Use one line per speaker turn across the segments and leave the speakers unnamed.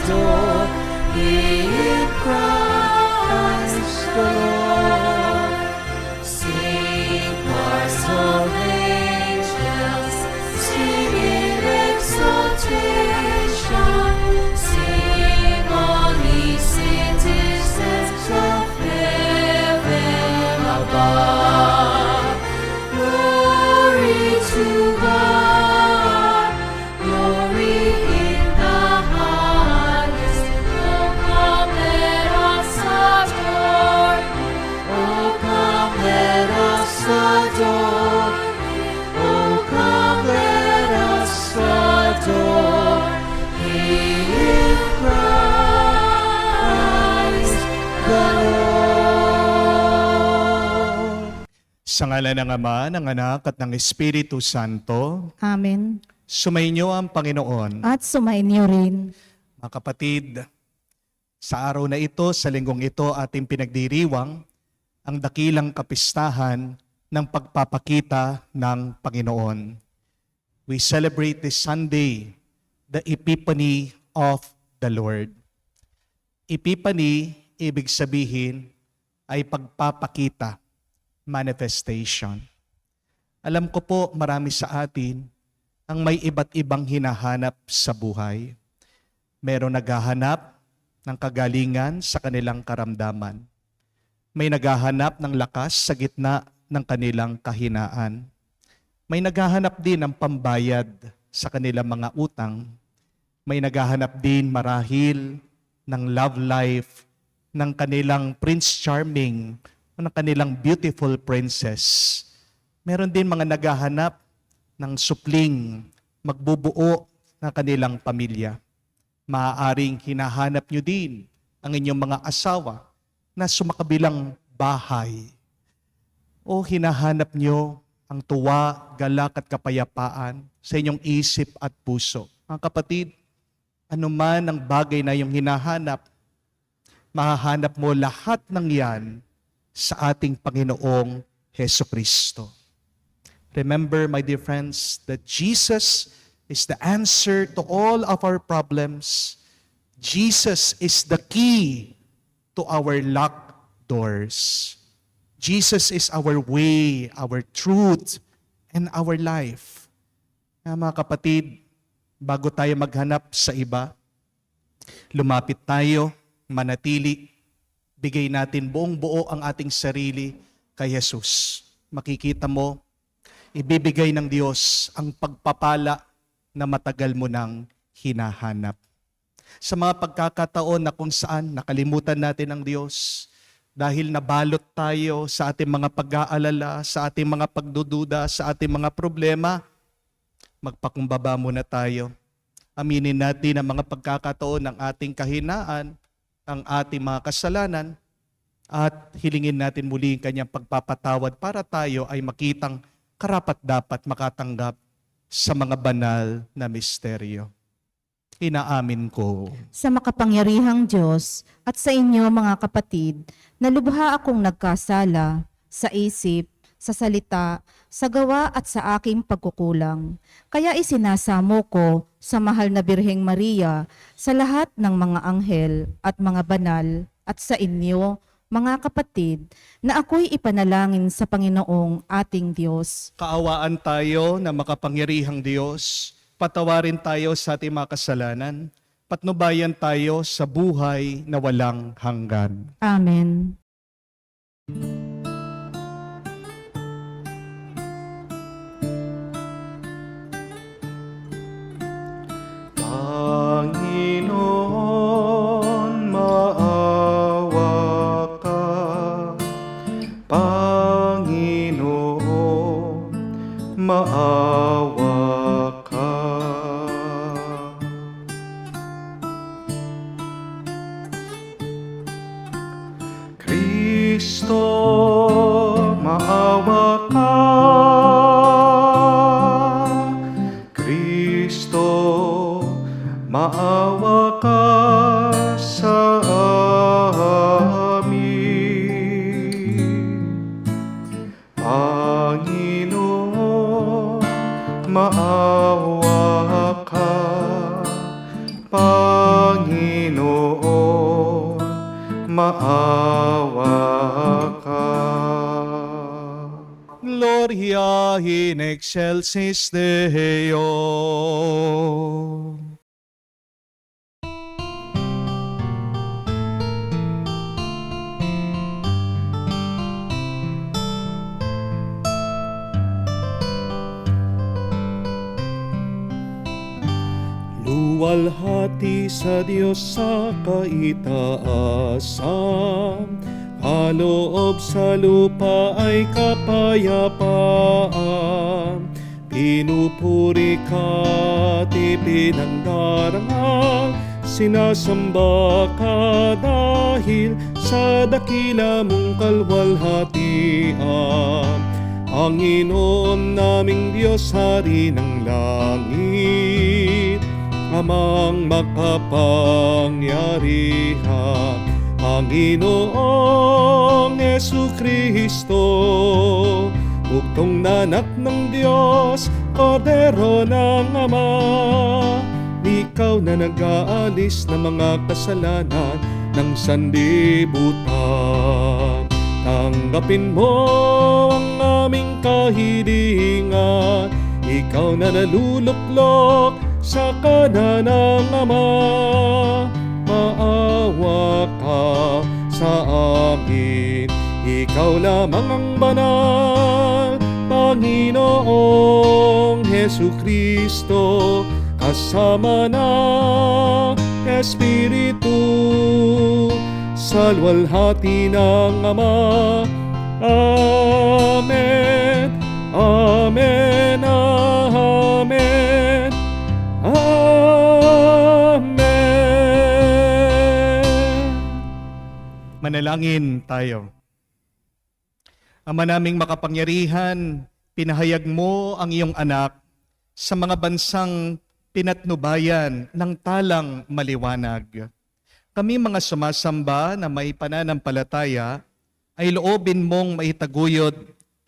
adore in Christ the Lord. Sing choirs of angels, sing in exaltation, sing all ye citizens of heaven above. Glory to God, glory in the highest. Oh, come let us adore Him. Oh, come let us adore Him. Oh, come let us adore Him, Christ the Lord.
Sa ngalan ng Ama, ng Anak, at ng Espiritu Santo,
Amen.
sumainyo ang Panginoon.
At sumainyo rin.
Mga kapatid, sa araw na ito, sa linggong ito, ating pinagdiriwang ang dakilang kapistahan ng pagpapakita ng Panginoon. We celebrate this Sunday, the Epiphany of the Lord. Epiphany, ibig sabihin, ay pagpapakita, manifestation. Alam ko po, marami sa atin ang may iba't ibang hinahanap sa buhay. Meron naghahanap ng kagalingan sa kanilang karamdaman. May naghahanap ng lakas sa gitna ng kanilang kahinaan. May naghahanap din ng pambayad sa kanilang mga utang. May naghahanap din marahil ng love life ng kanilang Prince Charming, ng kanilang beautiful princess. Meron din mga naghahanap ng supling, magbubuo ng kanilang pamilya. Maaaring hinahanap nyo din ang inyong mga asawa na sumakabilang bahay. O hinahanap nyo ang tuwa, galak at kapayapaan sa inyong isip at puso. Mga kapatid, anuman ang bagay na iyong hinahanap, mahahanap mo lahat ng yan sa ating Panginoong Hesukristo. Remember, my dear friends, that Jesus is the answer to all of our problems. Jesus is the key to our locked doors. Jesus is our way, our truth, and our life. Mga kapatid, bago tayo maghanap sa iba, lumapit tayo, manatili, bigay natin buong buo ang ating sarili kay Jesus. Makikita mo, ibibigay ng Diyos ang pagpapala na matagal mo nang hinahanap. Sa mga pagkakataon na kung saan nakalimutan natin ang Diyos, dahil nabalot tayo sa ating mga pag-aalala, sa ating mga pagdududa, sa ating mga problema, magpakumbaba muna tayo. Aminin natin ang mga pagkakataon ng ating kahinaan, ang ating mga kasalanan, at hilingin natin muli ang kanyang pagpapatawad para tayo ay makitang karapat-dapat makatanggap sa mga banal na misteryo. Inaamin ko.
Sa makapangyarihang Diyos at sa inyo mga kapatid, na lubha akong nagkasala sa isip, sa salita, sa gawa at sa aking pagkukulang. Kaya isinasamo ko sa mahal na Birheng Maria, sa lahat ng mga anghel at mga banal, at sa inyo, mga kapatid, na ako'y ipanalangin sa Panginoong ating Diyos.
Kaawaan tayo na makapangyarihang Diyos, patawarin tayo sa ating mga kasalanan, patnubayan tayo sa buhay na walang hanggan.
Amen.
Panginoon, maawa ka. Panginoon, maawa ka. Kristo, maawa ka. Kristo, maawa ka sa amin. Panginoon, maawa ka. Panginoon,
maawa ka.
Gloria in excelsis Deo.
Luwalhati sa Diyos sa kaitaasan, kaloob sa lupa ay kapayapaan. Pinupuri ka at ipinangdarangal, sinasamba ka dahil sa dakila mong kalwalhatian. Panginoon naming Diyos, Hari ng langit, Amang makapangyarihan, Panginoong Jesucristo, bugtong na anak ng Diyos, Kordero ng Ama. Ikaw na nag-aalis ng mga kasalanan ng sanlibutan. Tanggapin mo ang aming kahilingan, ikaw na naluluklok sa kanan ng Ama. Maawa ka sa amin, ikaw lamang ang banal, Panginoong Jesucristo, kasama ng Espiritu, sa luwalhati ng Ama. Amen, Amen, Amen, Amen.
Manalangin tayo. Ama naming makapangyarihan, pinahayag mo ang iyong anak sa mga bansang pinatnubayan ng talang maliwanag. Kami mga sumasamba na may pananampalataya ay loobin mong maitaguyod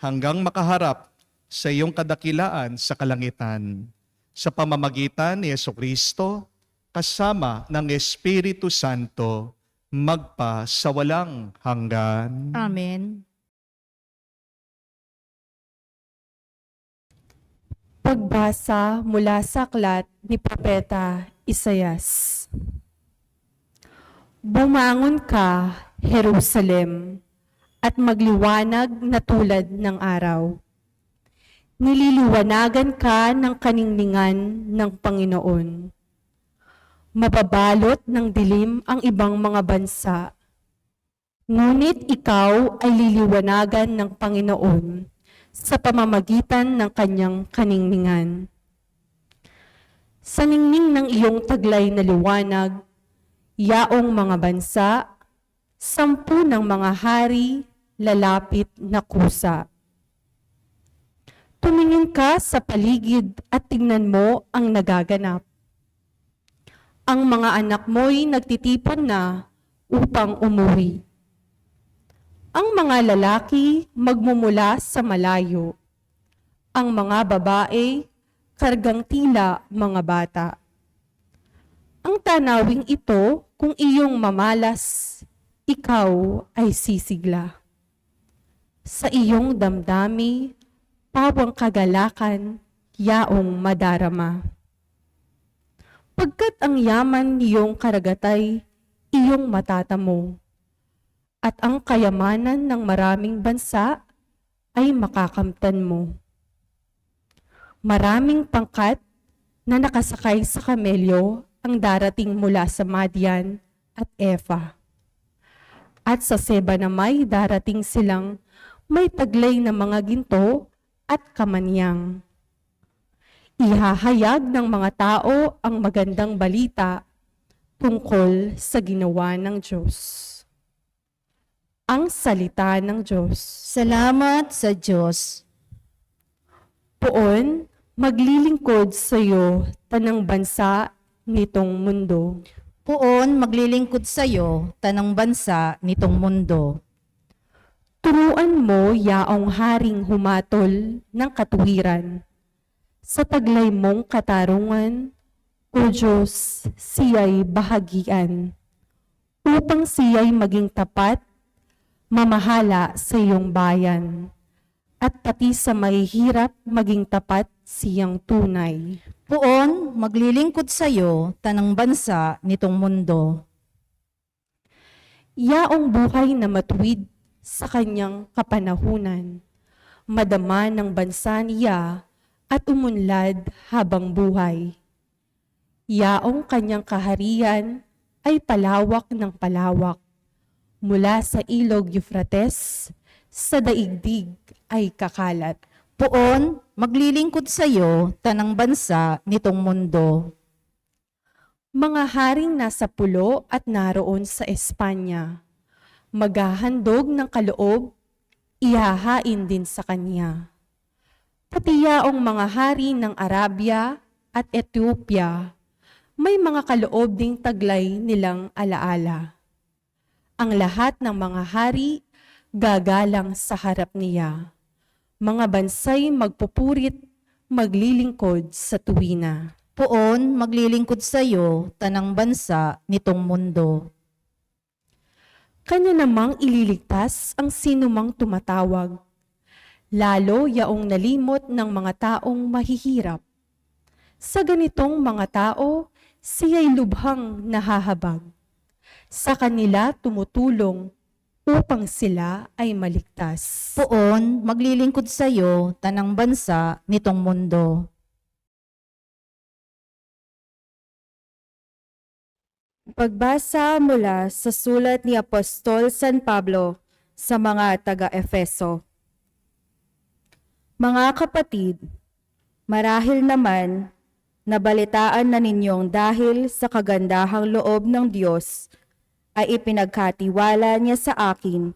hanggang makaharap sa iyong kadakilaan sa kalangitan. Sa pamamagitan ni Jesucristo, kasama ng Espiritu Santo, magpa sa walang hanggan.
Amen.
Pagbasa mula sa aklat ni Propeta Isaias. Bumangon ka, Jerusalem, at magliwanag na tulad ng araw. Nililiwanagan ka ng kaningningan ng Panginoon. Mababalot ng dilim ang ibang mga bansa, ngunit ikaw ay liliwanagan ng Panginoon sa pamamagitan ng kanyang kaningningan. Sa ningning ng iyong taglay na liwanag, yaong mga bansa, 10 ng mga hari, lalapit na kusa. Tumingin ka sa paligid at tingnan mo ang nagaganap. Ang mga anak mo'y nagtitipon na upang umuwi. Ang mga lalaki magmumula sa malayo. Ang mga babae, kargang tila mga bata. Ang tanawing ito, kung iyong mamalas, ikaw ay sisigla. Sa iyong damdami, pawang kagalakan, yaong madarama. Pagkat ang yaman niyong karagatay, iyong matatamo, at ang kayamanan ng maraming bansa ay makakamtan mo. Maraming pangkat na nakasakay sa kamelyo ang darating mula sa Madian at Efa. At sa Seba na may darating silang may taglay na mga ginto at kamanyang. Ihahayag ng mga tao ang magandang balita tungkol sa ginawa ng Diyos. Ang salita ng Diyos.
Salamat sa Diyos.
Poon, maglilingkod sa iyo tanang bansa nitong mundo.
Poon maglilingkod sa iyo tanang bansa nitong mundo.
Turuan mo yaong haring humatol ng katuwiran. Sa taglay mong katarungan, O Diyos, siya'y bahagian. upang siya'y maging tapat, mamahala sa iyong bayan, at pati sa mahihirap maging tapat siyang tunay.
Puon, maglilingkod sa iyo, tanang bansa nitong mundo.
Yaong buhay na matuwid sa kanyang kapanahunan, madama ng bansa niya at umunlad habang buhay. Yaong kanyang kaharian ay palawak ng palawak, mula sa ilog Euphrates, sa daigdig ay kakalat.
Puon, maglilingkod sa iyo, tanang bansa nitong mundo.
Mga haring nasa pulo at naroon sa Espanya, maghahandog ng kaloob, ihahain din sa kanya. Pati yaong mga hari ng Arabia at Ethiopia, may mga kaloob ding taglay nilang alaala. Ang lahat ng mga hari gagalang sa harap niya. Mga bansay magpupurit, maglilingkod sa tuwina.
Puon, maglilingkod sa iyo, tanang bansa nitong mundo.
Kanya namang ililigtas ang sinumang tumatawag, lalo yaong nalimot ng mga taong mahihirap. Sa ganitong mga tao, siya'y lubhang nahahabag. Sa kanila tumutulong upang sila ay maligtas.
Puon, maglilingkod sa iyo, tanang bansa nitong mundo.
Pagbasa mula sa sulat ni Apostol San Pablo sa mga taga-Efeso. Mga kapatid, marahil naman nabalitaan na ninyong dahil sa kagandahang loob ng Diyos ay ipinagkatiwala niya sa akin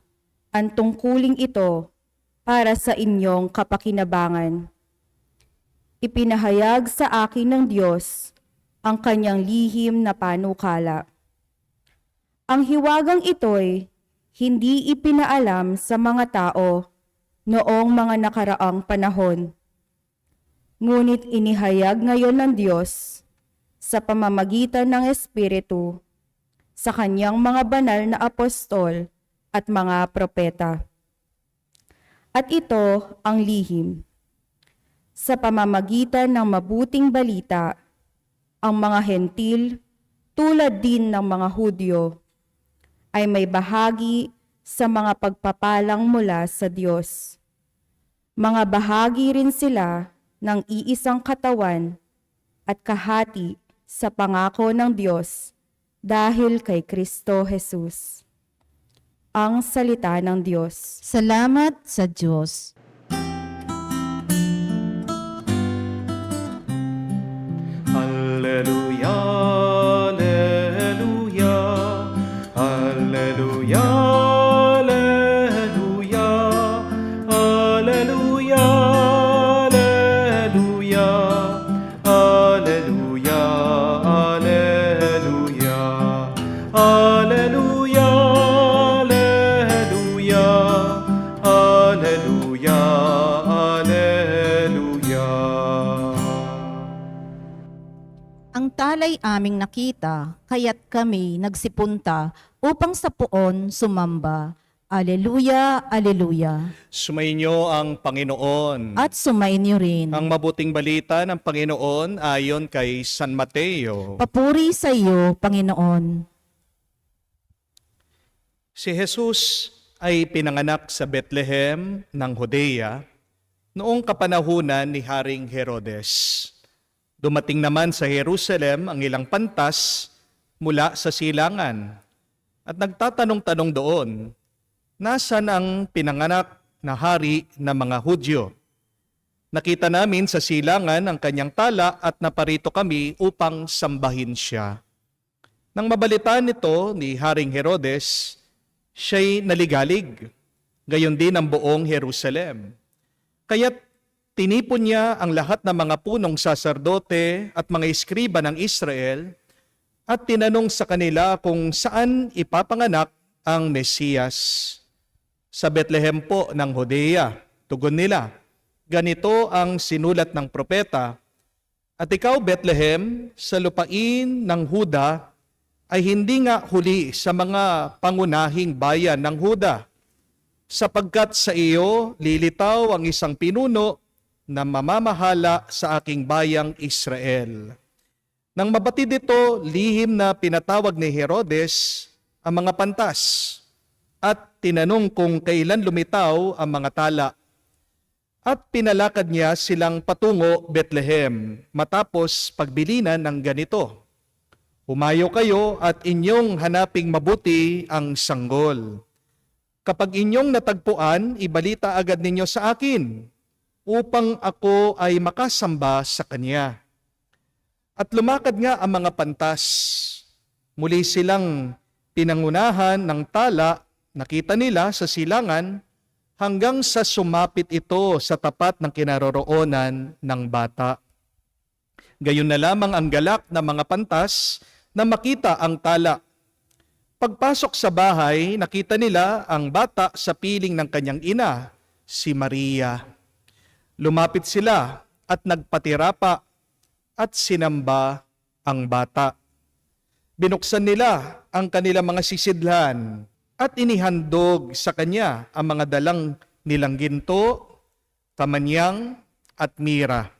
ang tungkuling ito para sa inyong kapakinabangan. Ipinahayag sa akin ng Diyos ang kanyang lihim na panukala. Ang hiwagang ito'y hindi ipinaalam sa mga tao noong mga nakaraang panahon. Ngunit inihayag ngayon ng Diyos sa pamamagitan ng Espiritu sa kanyang mga banal na apostol at mga propeta. At ito ang lihim. Sa pamamagitan ng mabuting balita, ang mga hentil, tulad din ng mga Hudyo, ay may bahagi sa mga pagpapalang mula sa Diyos. Mga bahagi rin sila ng iisang katawan at kahati sa pangako ng Diyos dahil kay Kristo Jesus. Ang salita ng Diyos.
Salamat sa Diyos.
Alleluia, alleluia, alleluia, alleluia, alleluia, alleluia, alleluia, alleluia, alleluia, alleluia, alleluia.
Ang talay aming nakita, kaya't kami nagsipunta upang sa puon sumamba. Aleluya, aleluya.
Sumainyo ang Panginoon.
At sumainyo rin.
Ang mabuting balita ng Panginoon ayon kay San Mateo.
Papuri sa iyo, Panginoon.
Si Jesus ay pinanganak sa Bethlehem ng Judea noong kapanahunan ni Haring Herodes. Dumating naman sa Jerusalem ang ilang pantas mula sa silangan at nagtatanong-tanong doon, nasan ang pinanganak na hari ng mga Hudyo? Nakita namin sa silangan ang kanyang tala at naparito kami upang sambahin siya. Nang mabalitaan nito ni Haring Herodes, siya'y naligalig, gayon din ang buong Jerusalem. Kaya't tinipon niya ang lahat ng mga punong saserdote at mga eskriba ng Israel at tinanong sa kanila kung saan ipapanganak ang Mesiyas. Sa Bethlehem po ng Judea, tugon nila, ganito ang sinulat ng propeta, at ikaw Bethlehem, sa lupain ng Huda, ay hindi nga huli sa mga pangunahing bayan ng Huda, sapagkat sa iyo lilitaw ang isang pinuno na mamamahala sa aking bayang Israel. Nang mabatid ito, lihim na pinatawag ni Herodes ang mga pantas at tinanong kung kailan lumitaw ang mga tala. At pinalakad niya silang patungo Bethlehem matapos pagbilinan ng ganito. Humayo kayo at inyong hanaping mabuti ang sanggol. Kapag inyong natagpuan, ibalita agad ninyo sa akin upang ako ay makasamba sa kanya. At lumakad nga ang mga pantas. Muli silang pinangunahan ng tala, nakita nila sa silangan, hanggang sa sumapit ito sa tapat ng kinaroroonan ng bata. Gayon na lamang ang galak ng mga pantas na makita ang tala. Pagpasok sa bahay, nakita nila ang bata sa piling ng kanyang ina, si Maria. Lumapit sila at nagpatirapa at sinamba ang bata. Binuksan nila ang kanilang mga sisidlan at inihandog sa kanya ang mga dalang nilang ginto, kamanyang at mira.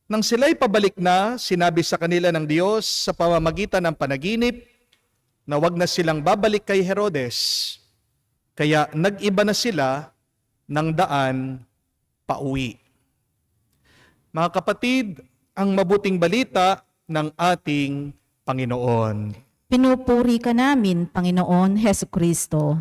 Nang sila'y pabalik na, sinabi sa kanila ng Diyos sa pamamagitan ng panaginip na wag na silang babalik kay Herodes. Kaya nag-iba na sila ng daan pauwi. Mga kapatid, ang mabuting balita ng ating Panginoon.
Pinupuri ka namin, Panginoon Hesu Kristo.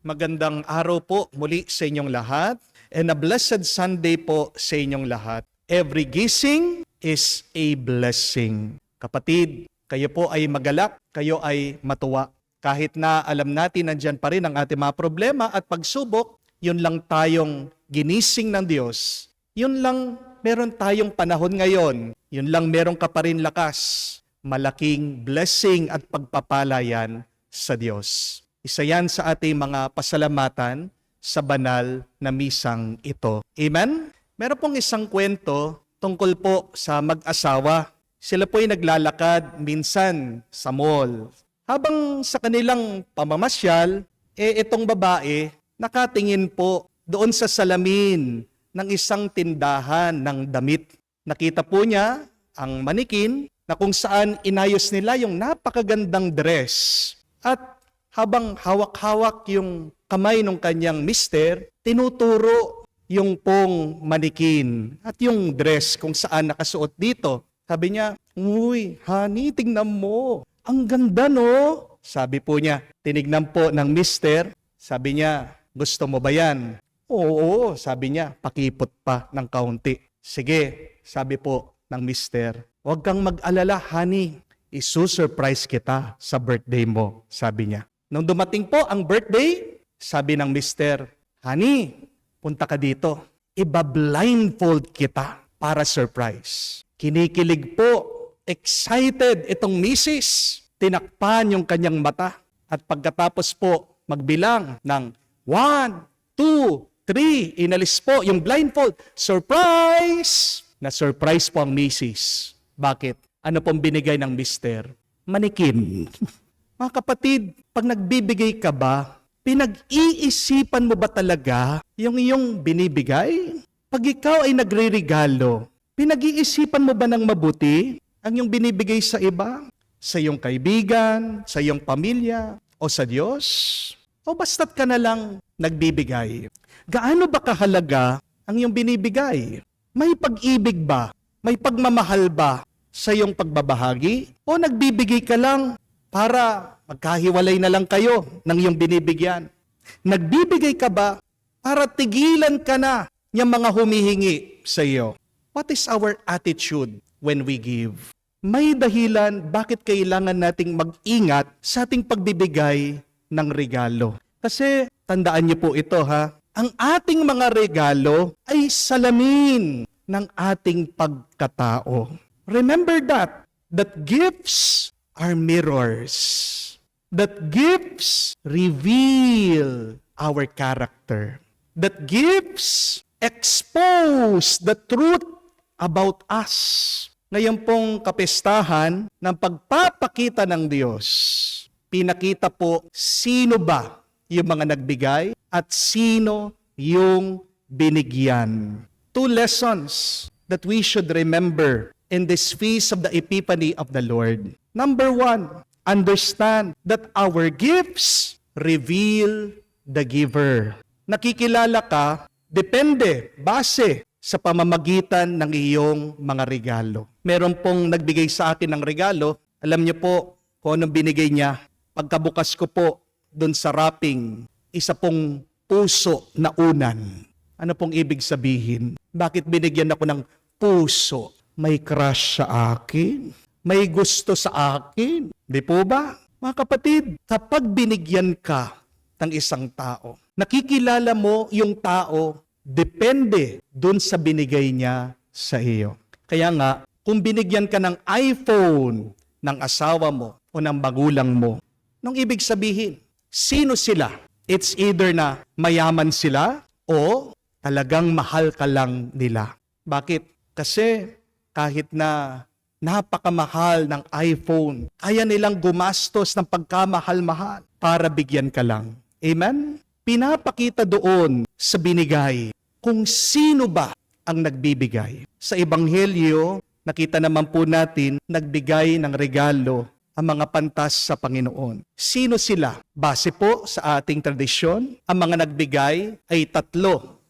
Magandang araw po muli sa inyong lahat and a blessed Sunday po sa inyong lahat. Every gising is a blessing. Kapatid, kayo po ay magalak, kayo ay matuwa. Kahit na alam natin nandyan pa rin ang ating mga problema at pagsubok, yun lang tayong ginising ng Diyos. Yun lang meron tayong panahon ngayon. Yun lang meron ka pa rin lakas. Malaking blessing at pagpapalayan sa Diyos. Isa yan sa ating mga pasalamatan sa banal na misang ito. Amen? Meron pong isang kwento tungkol po sa mag-asawa. Sila po ay naglalakad minsan sa mall. Habang sa kanilang pamamasyal, itong babae nakatingin po doon sa salamin ng isang tindahan ng damit. Nakita po niya ang manikin na kung saan inayos nila yung napakagandang dress. At habang hawak-hawak yung kamay ng kanyang mister, tinuturo yung pong manikin at yung dress kung saan nakasuot dito. Sabi niya, "Uy, honey, tingnan mo. Ang ganda, no?" Sabi po niya, tinignan po ng mister. Sabi niya, "Gusto mo ba yan?" "Oo," sabi niya, pakipot pa ng kaunti. "Sige," sabi po ng mister. "Huwag kang mag-alala, honey. Isusurprise kita sa birthday mo," sabi niya. Nung dumating po ang birthday, sabi ng mister, "Honey, punta ka dito. Iba-blindfold kita para surprise." Kinikilig po, excited itong misis. Tinakpan yung kanyang mata. At pagkatapos po, magbilang ng 1, 2, 3, inalis po yung blindfold. Surprise! Na-surprise po ang misis. Bakit? Ano pong binigay ng mister? Manikin. Mga kapatid, pag nagbibigay ka ba, pinag-iisipan mo ba talaga yung iyong binibigay? Pag ikaw ay nagre-regalo, pinag-iisipan mo ba ng mabuti ang iyong binibigay sa iba? Sa iyong kaibigan, sa iyong pamilya, o sa Diyos? O basta't ka na lang nagbibigay? Gaano ba kahalaga ang iyong binibigay? May pag-ibig ba? May pagmamahal ba sa iyong pagbabahagi? O nagbibigay ka lang para magkahiwalay na lang kayo ng iyong binibigyan? Nagbibigay ka ba para tigilan ka na yung mga humihingi sa iyo? What is our attitude when we give? May dahilan bakit kailangan nating mag-ingat sa ating pagbibigay ng regalo. Kasi tandaan niyo po ito ha, ang ating mga regalo ay salamin ng ating pagkatao. Remember that gifts are mirrors. That gifts reveal our character. That gifts expose the truth about us. Ngayon pong kapistahan ng pagpapakita ng Diyos, pinakita po sino ba yung mga nagbigay at sino yung binigyan. 2 lessons that we should remember in this feast of the Epiphany of the Lord. Number 1, understand that our gifts reveal the giver. Nakikilala ka, depende, base sa pamamagitan ng iyong mga regalo. Meron pong nagbigay sa akin ng regalo, alam niyo po kung anong binigay niya. Pagkabukas ko po doon sa wrapping, isa pong puso na unan. Ano pong ibig sabihin? Bakit binigyan ako ng puso? May crush sa akin? May gusto sa akin? Di po ba? Mga kapatid, kapag binigyan ka ng isang tao, nakikilala mo yung tao depende dun sa binigay niya sa iyo. Kaya nga, kung binigyan ka ng iPhone ng asawa mo o ng magulang mo, nung ibig sabihin, sino sila? It's either na mayaman sila o talagang mahal ka lang nila. Bakit? Kasi kahit na napakamahal ng iPhone, kaya nilang gumastos ng pagkamahal-mahal para bigyan ka lang. Amen? Pinapakita doon sa binigay kung sino ba ang nagbibigay. Sa Ebanghelyo, nakita naman po natin, nagbigay ng regalo ang mga pantas sa Panginoon. Sino sila? Base po sa ating tradisyon, ang mga nagbigay ay 3.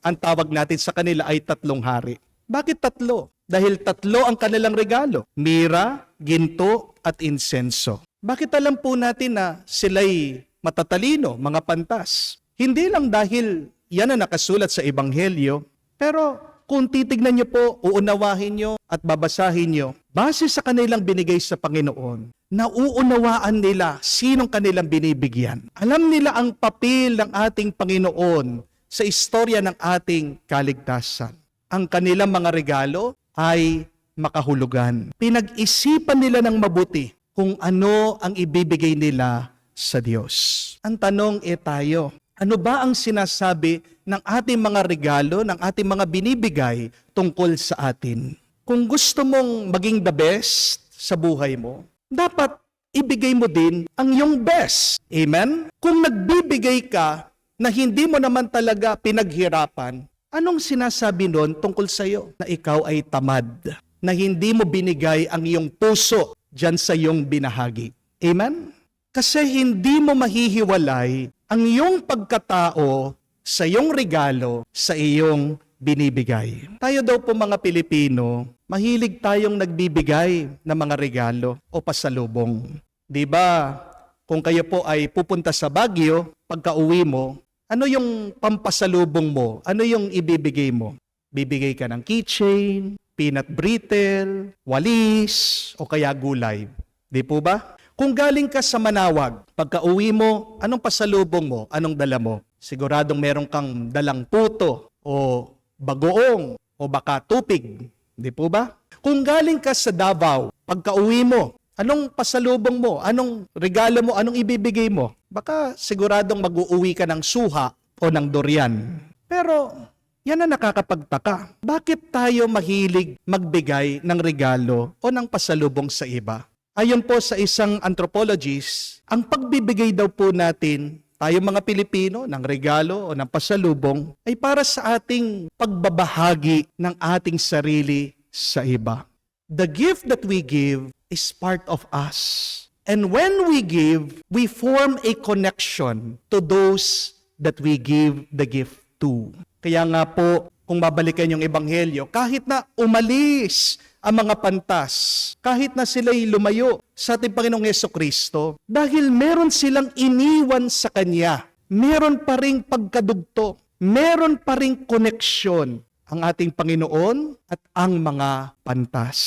Ang tawag natin sa kanila ay 3 hari. Bakit 3? Dahil 3 ang kanilang regalo. Mira, ginto, at insenso. Bakit alam po natin na sila'y matatalino, mga pantas? Hindi lang dahil yan ang nakasulat sa Ebanghelyo, pero kung titignan niyo po, uunawahin niyo at babasahin niyo, base sa kanilang binigay sa Panginoon, nauunawaan nila sinong kanilang binibigyan. Alam nila ang papel ng ating Panginoon sa istorya ng ating kaligtasan. Ang kanilang mga regalo ay makahulugan. Pinag-isipan nila ng mabuti kung ano ang ibibigay nila sa Diyos. Ang tanong tayo, ano ba ang sinasabi ng ating mga regalo, ng ating mga binibigay tungkol sa atin? Kung gusto mong maging the best sa buhay mo, dapat ibigay mo din ang iyong best. Amen? Kung nagbibigay ka na hindi mo naman talaga pinaghirapan, anong sinasabi nun tungkol sa iyo? Na ikaw ay tamad, na hindi mo binigay ang iyong puso dyan sa iyong binahagi. Amen? Kasi hindi mo mahihiwalay ang iyong pagkatao sa iyong regalo, sa iyong binibigay. Tayo daw po mga Pilipino, mahilig tayong nagbibigay ng mga regalo o pasalubong. Di ba? Kung kayo po ay pupunta sa Baguio, pagka-uwi mo, ano yung pampasalubong mo? Ano yung ibibigay mo? Bibigay ka ng keychain, peanut brittle, walis, o kaya gulay. Di po ba? Kung galing ka sa Manawag, pagka-uwi mo, anong pasalubong mo? Anong dala mo? Siguradong meron kang dalang puto o bagoong o baka tupig. Di po ba? Kung galing ka sa Davao, pagka-uwi mo, anong pasalubong mo? Anong regalo mo? Anong ibibigay mo? Baka siguradong mag-uuwi ka ng suha o ng durian. Pero yan ang nakakapagtaka. Bakit tayo mahilig magbigay ng regalo o ng pasalubong sa iba? Ayon po sa isang anthropologist, ang pagbibigay daw po natin, tayo mga Pilipino, ng regalo o ng pasalubong, ay para sa ating pagbabahagi ng ating sarili sa iba. The gift that we give is part of us. And when we give, we form a connection to those that we give the gift to. Kaya nga po, kung babalikan yung Ebanghelyo, kahit na umalis ang mga pantas, kahit na sila'y lumayo sa ating Panginoong Hesukristo, dahil meron silang iniwan sa Kanya, meron pa ring pagkadugto, meron pa ring koneksyon ang ating Panginoon at ang mga pantas.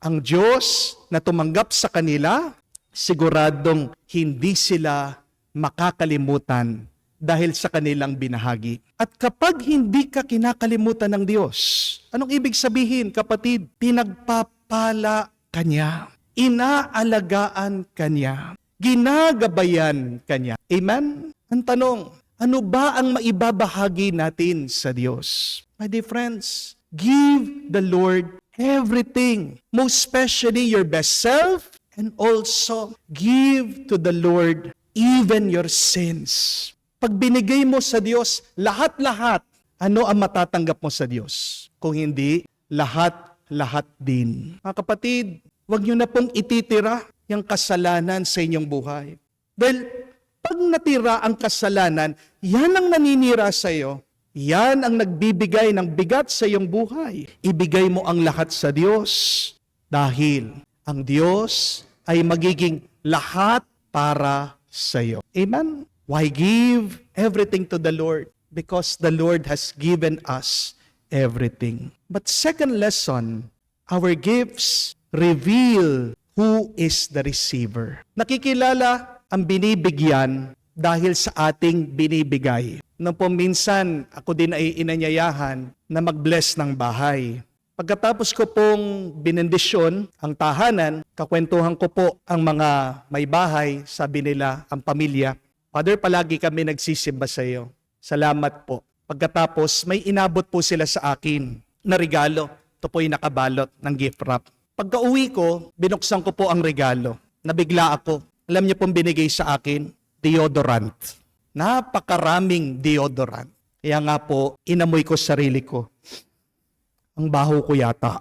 Ang Diyos na tumanggap sa kanila, siguradong hindi sila makakalimutan dahil sa kanilang binahagi. At kapag hindi ka kinakalimutan ng Diyos, anong ibig sabihin, kapatid? Pinagpapala ka niya, inaalagaan ka niya, ginagabayan ka niya. Amen? Ang tanong, ano ba ang maibabahagi natin sa Diyos? My dear friends, give the Lord everything, most especially your best self, and also give to the Lord even your sins. Pag binigay mo sa Diyos lahat-lahat, ano ang matatanggap mo sa Diyos? Kung hindi, lahat din. Mga kapatid, huwag nyo na pong ititira yung kasalanan sa inyong buhay. Dahil pag natira ang kasalanan, yan ang naninira sa iyo. Yan ang nagbibigay ng bigat sa iyong buhay. Ibigay mo ang lahat sa Diyos dahil ang Diyos ay magiging lahat para sa iyo. Amen? Why give everything to the Lord? Because the Lord has given us everything. But second lesson, our gifts reveal who is the receiver. Nakikilala ang binibigyan dahil sa ating binibigay. Nung po minsan, ako din ay inanyayahan na mag-bless ng bahay. Pagkatapos ko pong binendisyon ang tahanan, kakwentuhan ko po ang mga may bahay, sabi nila, ang pamilya, Father, palagi kami nagsisimba sa iyo. Salamat po. Pagkatapos, may inabot po sila sa akin na regalo. Ito po yung nakabalot ng gift wrap. Pagka-uwi ko, binuksan ko po ang regalo. Nabigla ako. Alam niyo pong binigay sa akin? Deodorant. Napakaraming deodorant. Kaya nga po, inamoy ko sarili ko. Ang baho ko yata.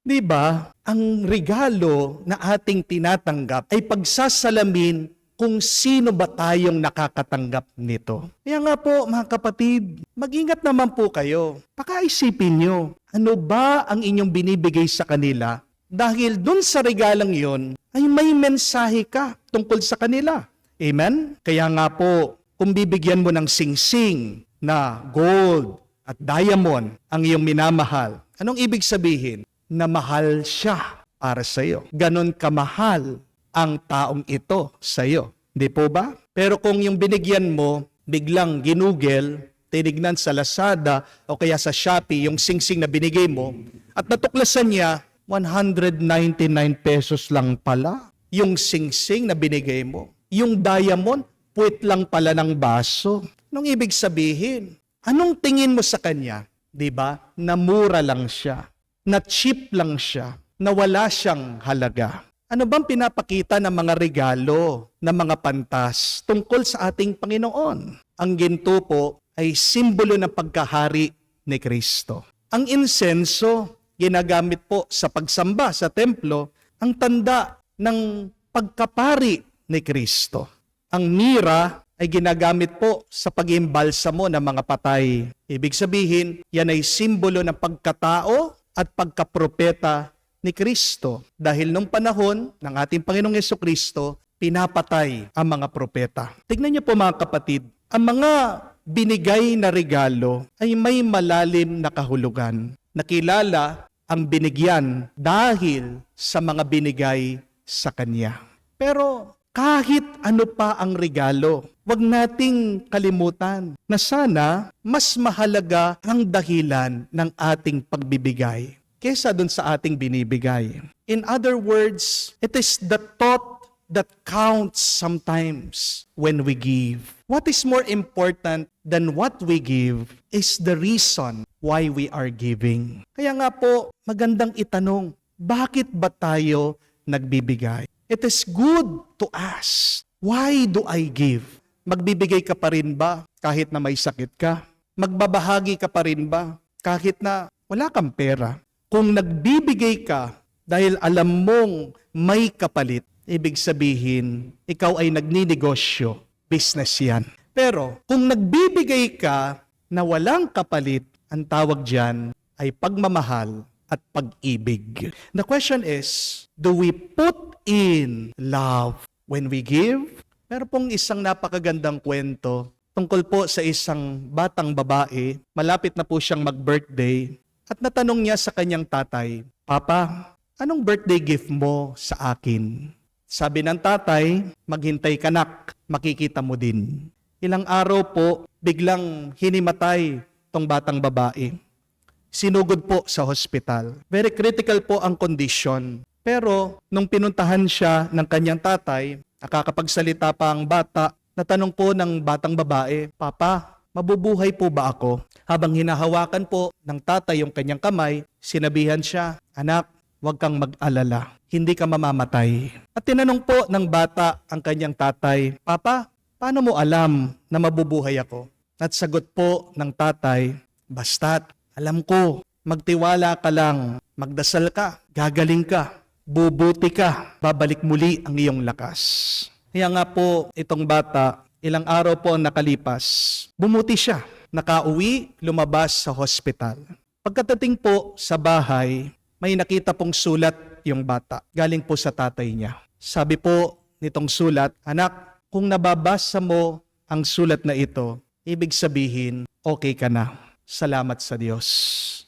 Di ba? Ang regalo na ating tinatanggap ay pagsasalamin kung sino ba tayong nakakatanggap nito. Kaya nga po, mga kapatid, mag-ingat naman po kayo. Pakaisipin nyo, ano ba ang inyong binibigay sa kanila? Dahil dun sa regalang yon ay may mensahe ka tungkol sa kanila. Amen? Kaya nga po, kung bibigyan mo ng singsing na gold at diamond ang iyong minamahal, anong ibig sabihin? Na mahal siya para sa iyo. Ganon kamahal ang taong ito sa iyo. Di po ba? Pero kung yung binigyan mo, biglang ginugel, tinignan sa Lazada o kaya sa Shopee yung singsing na binigay mo, at natuklasan niya, 199 pesos lang pala yung singsing na binigay mo. Yung diamond, puwit lang pala ng baso. Anong ibig sabihin? Anong tingin mo sa kanya? Di ba? Na mura lang siya. Na cheap lang siya. Na wala siyang halaga. Ano bang pinapakita ng mga regalo, ng mga pantas tungkol sa ating Panginoon? Ang ginto po ay simbolo ng pagkahari ni Kristo. Ang insenso, ginagamit po sa pagsamba sa templo, ang tanda ng pagkapari ni Kristo. Ang mira ay ginagamit po sa pag-iimbalsamo ng mga patay. Ibig sabihin, yan ay simbolo ng pagkatao at pagkapropeta ni Kristo. Dahil nung panahon ng ating Panginoong Jesucristo, pinapatay ang mga propeta. Tignan niyo po mga kapatid, ang mga binigay na regalo ay may malalim na kahulugan. Nakilala ang binigyan dahil sa mga binigay sa Kanya. Pero kahit ano pa ang regalo, huwag nating kalimutan na sana mas mahalaga ang dahilan ng ating pagbibigay kesa dun sa ating binibigay. In other words, it is the thought that counts sometimes when we give. What is more important than what we give is the reason why we are giving. Kaya nga po, magandang itanong, bakit ba tayo nagbibigay? It is good to ask, why do I give? Magbibigay ka pa rin ba kahit na may sakit ka? Magbabahagi ka pa rin ba kahit na wala kang pera? Kung nagbibigay ka dahil alam mong may kapalit, ibig sabihin, ikaw ay nagninegosyo, business yan. Pero kung nagbibigay ka na walang kapalit, ang tawag dyan ay pagmamahal at pag-ibig. The question is, do we put in love when we give? Meron pong isang napakagandang kwento tungkol po sa isang batang babae. Malapit na po siyang mag-birthday. At natanong niya sa kanyang tatay, Papa, anong birthday gift mo sa akin? Sabi ng tatay, maghintay ka nak, makikita mo din. Ilang araw po, biglang hinimatay tong batang babae. Sinugod po sa hospital. Very critical po ang condition. Pero nung pinuntahan siya ng kanyang tatay, nakakapagsalita pa ang bata, natanong po ng batang babae, Papa, mabubuhay po ba ako? Habang hinahawakan po ng tatay yung kanyang kamay, sinabihan siya, "Anak, huwag kang mag-alala. Hindi ka mamamatay." At tinanong po ng bata ang kanyang tatay, "Papa, paano mo alam na mabubuhay ako?" At sagot po ng tatay, "Basta't alam ko, magtiwala ka lang, magdasal ka, gagaling ka, bubuti ka, babalik muli ang iyong lakas." Kaya nga po itong bata, ilang araw po ang nakalipas, bumuti siya, nakauwi, lumabas sa hospital. Pagkatating po sa bahay, may nakita pong sulat yung bata, galing po sa tatay niya. Sabi po nitong sulat, "Anak, kung nababasa mo ang sulat na ito, ibig sabihin, okay ka na. Salamat sa Diyos."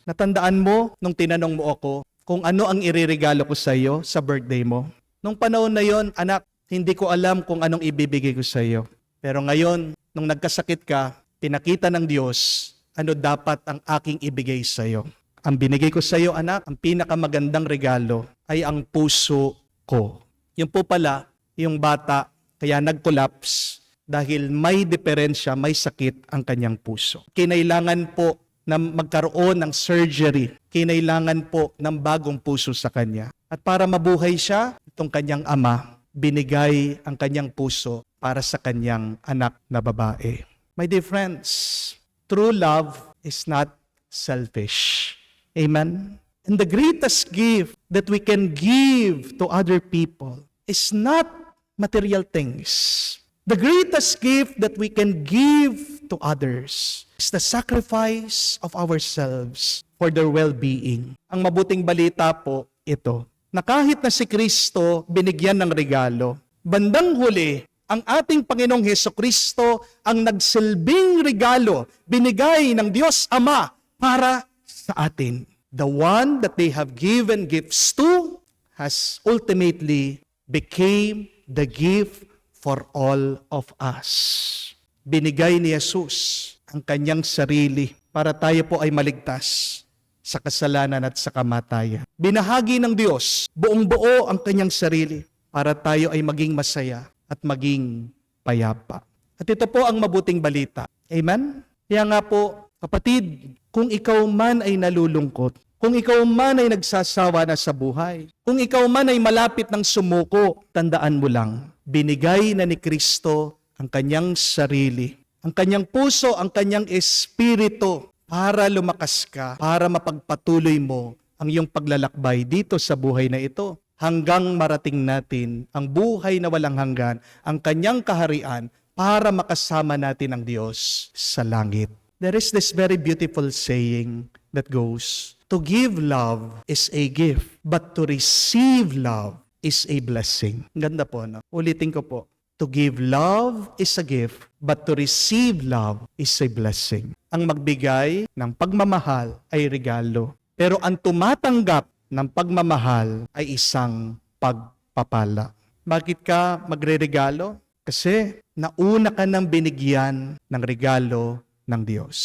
Natandaan mo nung tinanong mo ako kung ano ang iririgalo ko sa iyo sa birthday mo. Nung panahon na yon, anak, hindi ko alam kung anong ibibigay ko sa iyo. Pero ngayon, nung nagkasakit ka, pinakita ng Diyos ano dapat ang aking ibigay sa iyo. Ang binigay ko sa iyo, anak, ang pinakamagandang regalo ay ang puso ko. Yung po pala, yung bata, kaya nag-collapse dahil may diferensya, may sakit ang kanyang puso. Kinailangan po na magkaroon ng surgery. Kinailangan po ng bagong puso sa kanya. At para mabuhay siya, itong kanyang ama, binigay ang kanyang puso para sa kanyang anak na babae. My dear friends, true love is not selfish. Amen? And the greatest gift that we can give to other people is not material things. The greatest gift that we can give to others is the sacrifice of ourselves for their well-being. Ang mabuting balita po ito, na kahit na si Kristo binigyan ng regalo, bandang huli, ang ating Panginoong Hesukristo ang nagsilbing regalo, binigay ng Diyos Ama para sa atin. The one that they have given gifts to has ultimately became the gift for all of us. Binigay ni Jesus ang kanyang sarili para tayo po ay maligtas sa kasalanan at sa kamatayan. Binahagi ng Diyos buong-buo ang kanyang sarili para tayo ay maging masaya at maging payapa. At ito po ang mabuting balita. Amen? Kaya nga po, kapatid, kung ikaw man ay nalulungkot, kung ikaw man ay nagsasawa na sa buhay, kung ikaw man ay malapit ng sumuko, tandaan mo lang, binigay na ni Kristo ang kanyang sarili, ang kanyang puso, ang kanyang espiritu para lumakas ka, para mapagpatuloy mo ang iyong paglalakbay dito sa buhay na ito hanggang marating natin ang buhay na walang hanggan, ang kanyang kaharian para makasama natin ang Diyos sa langit. There is this very beautiful saying that goes, "To give love is a gift, but to receive love is a blessing." Ganda po, no? Ulitin ko po. To give love is a gift, but to receive love is a blessing. Ang magbigay ng pagmamahal ay regalo. Pero ang tumatanggap ng pagmamahal ay isang pagpapala. Bakit ka magre-regalo? Kasi nauna ka nang binigyan ng regalo ng Diyos.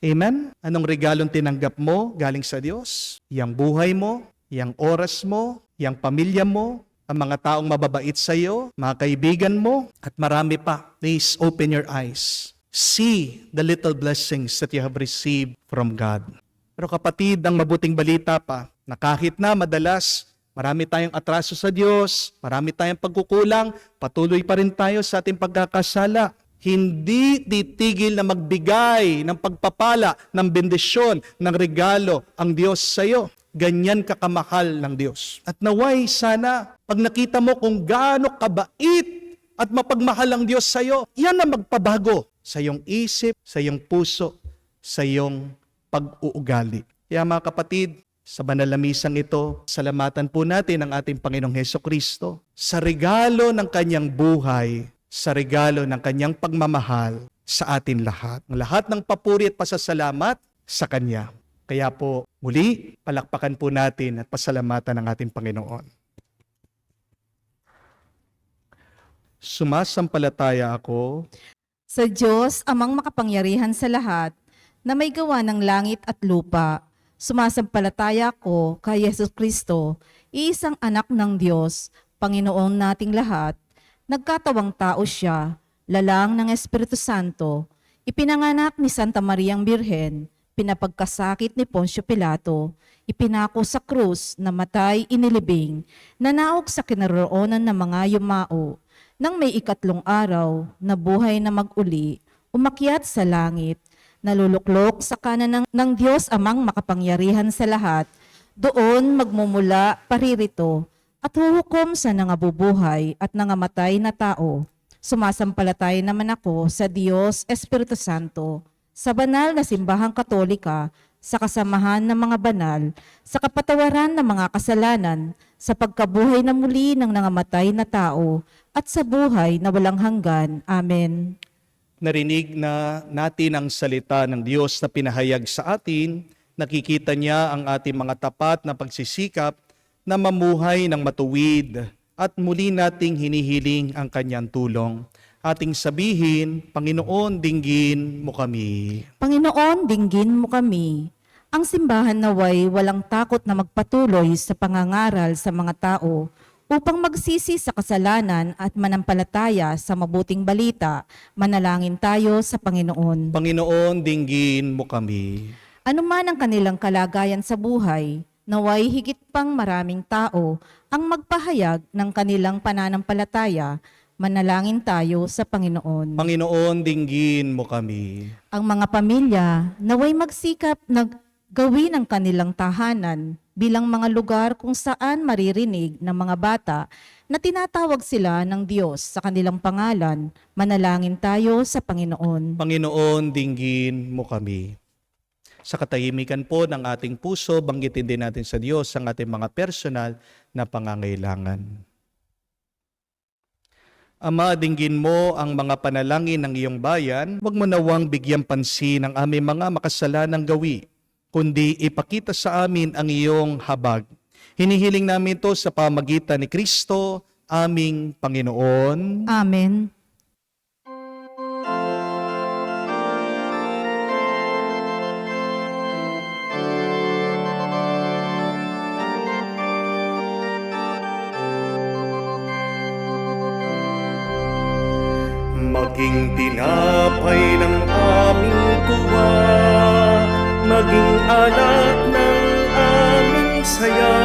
Amen? Anong regalong tinanggap mo galing sa Diyos? Yang buhay mo, yang oras mo, yang pamilya mo, ang mga taong mababait sa iyo, mga kaibigan mo, at marami pa. Please open your eyes. See the little blessings that you have received from God. Pero kapatid, ang mabuting balita pa, na kahit na madalas marami tayong atraso sa Diyos, marami tayong pagkukulang, patuloy pa rin tayo sa ating pagkakasala. Hindi titigil na magbigay ng pagpapala, ng bendisyon, ng regalo ang Diyos sa iyo. Ganyan kakamahal ng Diyos. At naway sana, pag nakita mo kung gaano kabait at mapagmahal ang Diyos sa iyo, yan ang magpabago sa iyong isip, sa iyong puso, sa iyong pag-uugali. Kaya mga kapatid, sa banal na misang ito, salamatan po natin ang ating Panginoong Hesukristo sa regalo ng kanyang buhay, sa regalo ng kanyang pagmamahal sa atin lahat. Ang lahat ng papuri at pasasalamat sa Kanya. Kaya po, muli, palakpakan po natin at pasalamatan ang ating Panginoon. Sumasampalataya ako
Sa Diyos, amang makapangyarihan sa lahat, na may gawa ng langit at lupa, sumasampalataya ko kay Jesucristo, iisang anak ng Diyos, Panginoon nating lahat, nagkatawang tao siya, lalang ng Espiritu Santo, Ipinanganak ni Santa Mariang Birhen, pinapagkasakit ni Poncio Pilato, ipinako sa krus, namatay, inilibing, nanaog sa kinaroroonan ng mga yumao. Nang may 3 araw, nabuhay na mag-uli, umakyat sa langit, naluluklok sa kanan ng Diyos Amang makapangyarihan sa lahat, doon magmumula paririto at huhukom sa nangabubuhay at nangamatay na tao. Sumasampalatay naman ako sa Diyos Espiritu Santo, sa banal na simbahang katolika, sa kasamahan ng mga banal, sa kapatawaran ng mga kasalanan, sa pagkabuhay na muli ng nangamatay na tao, at sa buhay na walang hanggan. Amen.
Narinig na natin ang salita ng Diyos na pinahayag sa atin. Nakikita niya ang ating mga tapat na pagsisikap na mamuhay ng matuwid at muli nating hinihiling ang kanyang tulong. Ating sabihin, Panginoon, dinggin mo kami.
Panginoon, dinggin mo kami. Ang simbahan naway walang takot na magpatuloy sa pangangaral sa mga tao upang magsisi sa kasalanan at manampalataya sa mabuting balita. Manalangin tayo sa Panginoon.
Panginoon, dinggin mo kami.
Ano man ang kanilang kalagayan sa buhay, naway higit pang maraming tao ang magpahayag ng kanilang pananampalataya. Manalangin tayo sa Panginoon.
Panginoon, dinggin mo kami.
Ang mga pamilya naway magsikap na gawin ang kanilang tahanan bilang mga lugar kung saan maririnig ng mga bata na tinatawag sila ng Diyos sa kanilang pangalan. Manalangin tayo sa Panginoon.
Panginoon, dinggin mo kami. Sa katahimikan po ng ating puso, banggitin din natin sa Diyos ang ating mga personal na pangangailangan. Ama, dinggin mo ang mga panalangin ng iyong bayan. Huwag mo nawang bigyang pansin ang aming mga makasalanang gawi, kundi ipakita sa amin ang iyong habag. Hinihiling namin ito sa pamagitan ni Kristo, aming Panginoon.
Amen.
Maging tinapay ng aming tuwa, maging alat ng aming saya,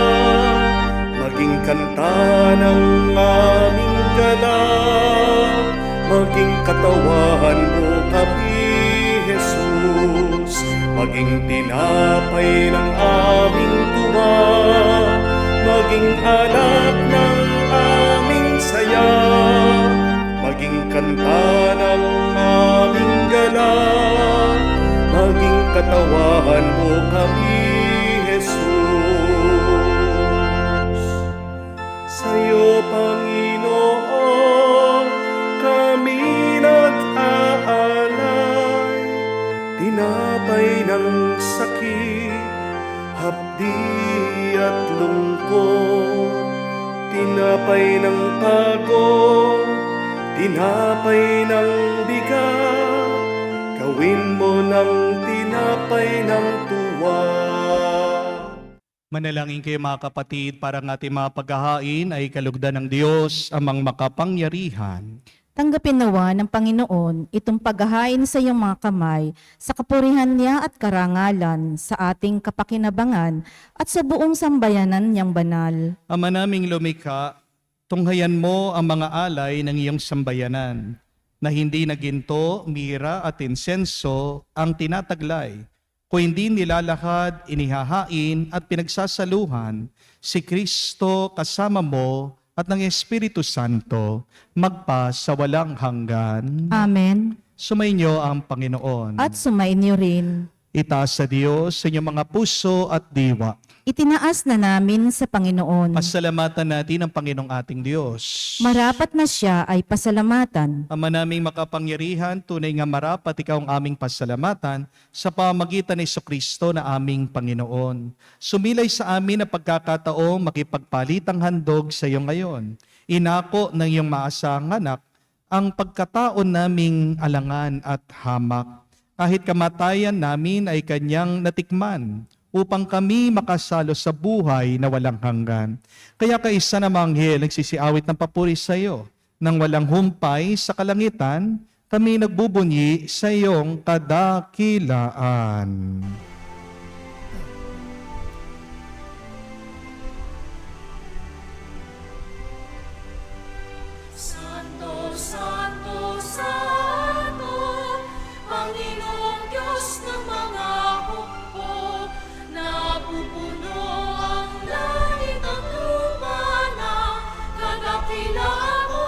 maging kanta ng aming galak, maging katawan mo kami, Jesus. Maging tinapay ng aming tuwa, maging alat ng aming saya, maging kanta ng aming galak, maging katawan mo kami, Jesus. Sa'yo, Panginoon, kami nag-aalay, tinapay ng sakit, hapdi at lungkot, tinapay ng pagod, tinapay ng bigat, gawin mo ng tinapay ng tuwa.
Manalangin kayo mga kapatid para ang ating mga paghahain ay kalugdan ng Diyos amang makapangyarihan.
Tanggapin nawa ng Panginoon itong paghahain sa iyong mga kamay sa kapurihan niya at karangalan sa ating kapakinabangan at sa buong sambayanan niyang banal.
Ama naming lumikha, tunghayan mo ang mga alay ng iyong sambayanan na hindi na ginto, mira at insenso ang tinataglay, kung hindi nilalakad, inihahain at pinagsasaluhan si Kristo kasama mo at ng Espiritu Santo magpa sa walang hanggan.
Amen.
Sumainyo ang Panginoon.
At sumainyo rin.
Itaas sa Diyos sa inyong mga puso at diwa.
Itinaas na namin sa Panginoon.
Pasalamatan natin ang Panginoong ating Diyos.
Marapat na siya ay pasalamatan.
Ama naming makapangyarihan, tunay nga marapat ikaw ang aming pasalamatan sa pamagitan ni Kristo na aming Panginoon. Sumilay sa amin ang pagkakataong makipagpalitang handog sa iyo ngayon. Inako ng iyong maasahang anak ang pagkataon naming alangan at hamak. Kahit kamatayan namin ay kanyang natikman upang kami makasalo sa buhay na walang hanggan. Kaya kaisa na manghel nagsisiawit ng papuri sa iyo, nang walang humpay sa kalangitan, kami nagbubunyi sa iyong kadakilaan.
Santo, Santo, Santo, Panginoong Diyos ng mga hukbo, napupuno ang langit at lupa ng kadakilaan mo.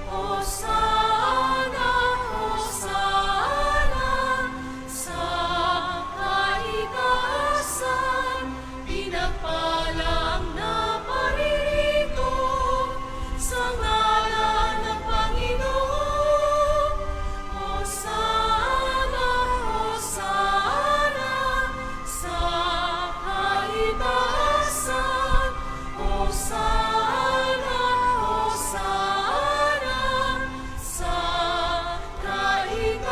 Hosana, Hosana, sa kaitaasan, pinagpala ang naparirito sa ngalan ng Panginoon. Hosana, Hosana, sa kaitaasan. Hosana, Hosana, sa kaitaasan.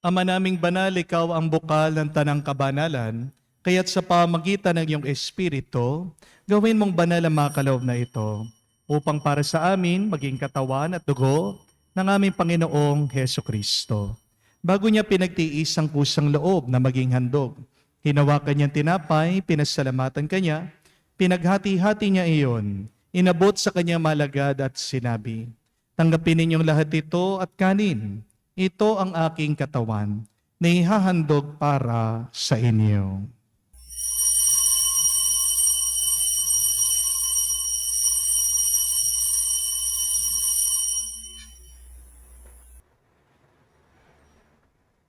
Ama naming banal, ikaw ang bukal ng tanang kabanalan, kaya't sa pamagitan ng iyong Espiritu, gawin mong banal ang mga kaloob na ito, upang para sa amin maging katawan at dugo ng aming Panginoong Heso Kristo. Bago niya pinagtiis ang kusang loob na maging handog, hinawakan niyang tinapay, pinasalamatan kanya, pinaghati-hati niya iyon, inabot sa kanyang malagad at sinabi, "Tanggapin ninyong lahat ito at kanin. Ito ang aking katawan na ihahandog para sa inyo."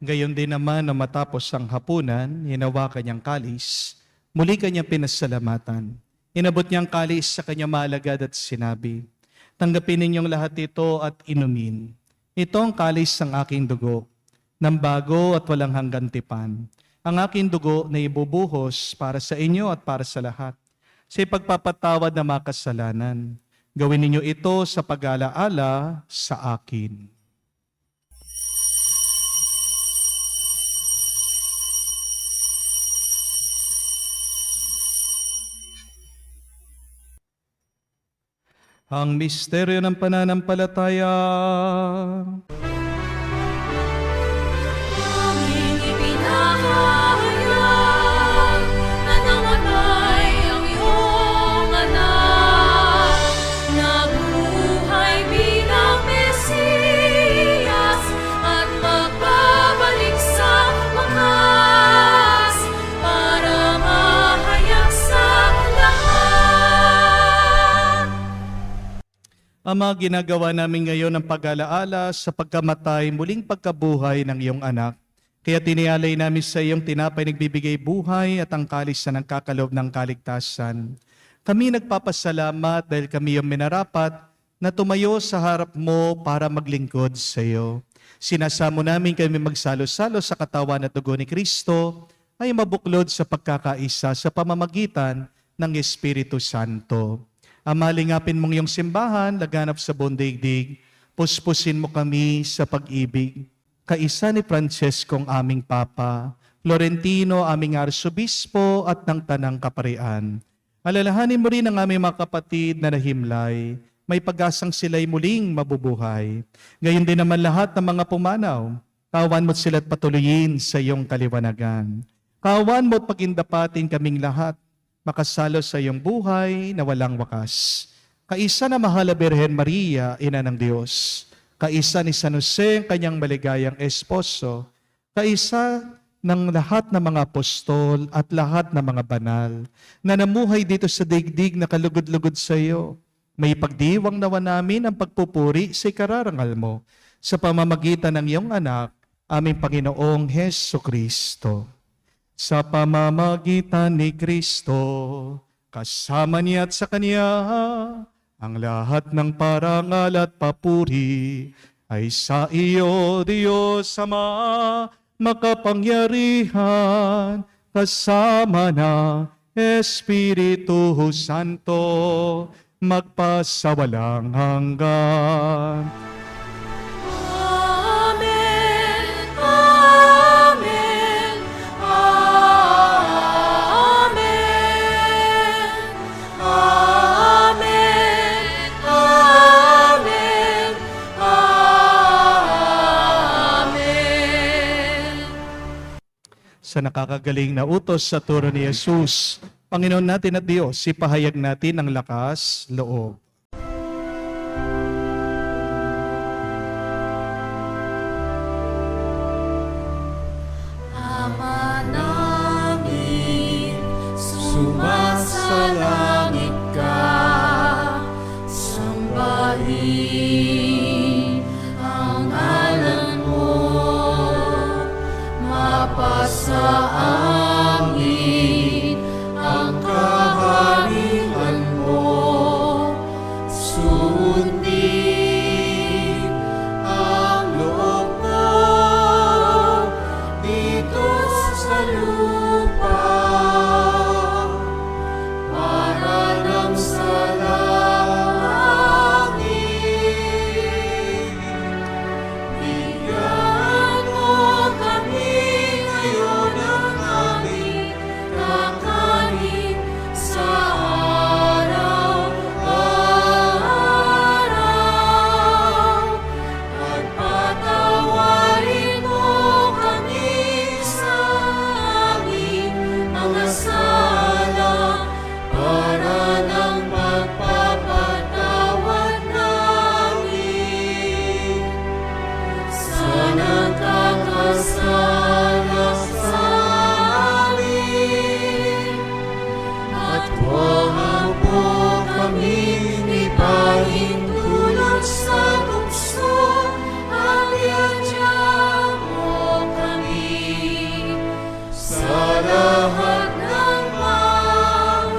Gayon din naman na matapos ang hapunan, hinawakan niyang kalis, muli kanyang pinasalamatan. Inabot niyang kalis sa kanyang maalagad at sinabi, "Tanggapin ninyong lahat ito at inumin. Ito ang kalis ng aking dugo, ng bago at walang hanggan tipan. Ang aking dugo na ibubuhos para sa inyo at para sa lahat, sa ipagpapatawad ng mga kasalanan. Gawin ninyo ito sa pag-alaala sa akin." Ang misteryo ng pananampalataya.
Aming ipinahayag na namatay ang iyong anak, nabuhay bilang Mesiyas at magbabalik sa wakas para mahayag sa lahat.
Ama, ginagawa namin ngayon ang pag-alaala sa pagkamatay, muling pagkabuhay ng iyong anak. Kaya tinialay namin sa iyong tinapay nagbibigay buhay at ang kalis na nagkakaloob ng kaligtasan. Kami nagpapasalamat dahil kami yung minarapat na tumayo sa harap mo para maglingkod sa iyo. Sinasamo namin kami magsalo-salo sa katawan at dugo ni Kristo ay mabuklod sa pagkakaisa sa pamamagitan ng Espiritu Santo. Ama, lingapin mong iyong simbahan, laganap sa buong daigdig, puspusin mo kami sa pag-ibig. Kaisa ni Francesco ang aming Papa, Florentino aming Arsobispo at ng Tanang Kaparian. Alalahanin mo rin ang aming mga kapatid na nahimlay, may pag-asang sila'y muling mabubuhay. Gayon din naman lahat ng mga pumanaw, kawan mo't sila't patuloyin sa iyong kaliwanagan. Kawan mo't pagindapatin kaming lahat, makasalo sa iyong buhay na walang wakas. Kaisa na mahal na Birhen Maria, Ina ng Diyos. Kaisa ni San Jose, kanyang maligayang esposo. Kaisa ng lahat ng mga apostol at lahat ng mga banal na namuhay dito sa daigdig na kalugod-lugod sa iyo. May pagdiwang nawa namin ang pagpupuri sa ikararangal mo sa pamamagitan ng iyong anak, aming Panginoong Heso Kristo. Sa pamamagitan ni Kristo, kasama niya at sa Kanya, ang lahat ng parangal at papuri ay sa iyo, Diyos Ama, makapangyarihan, kasama na Espiritu Santo, magpasawalang hanggan.
Amen, Amen, Amen, Amen,
sa nakakagaling na utos sa turo ni Jesus. Panginoon natin at Diyos, ipahayag natin ang lakas, loob.
Ama namin, sumasalangit ka, sambahin ang ngalan mo, mapasa amin ang kaharian mo, sundin ang loob mo dito sa lupa para nang sa langit. Bigyan mo kami ngayon ng aming kakanin sa araw-araw at patawarin mo kami sa aming mga sala para ng pagpapatawad namin sa nagkakasala sa amin. At huwag mo kaming ipahintulot sa tukso at iadya mo kami sa lahat ng masama.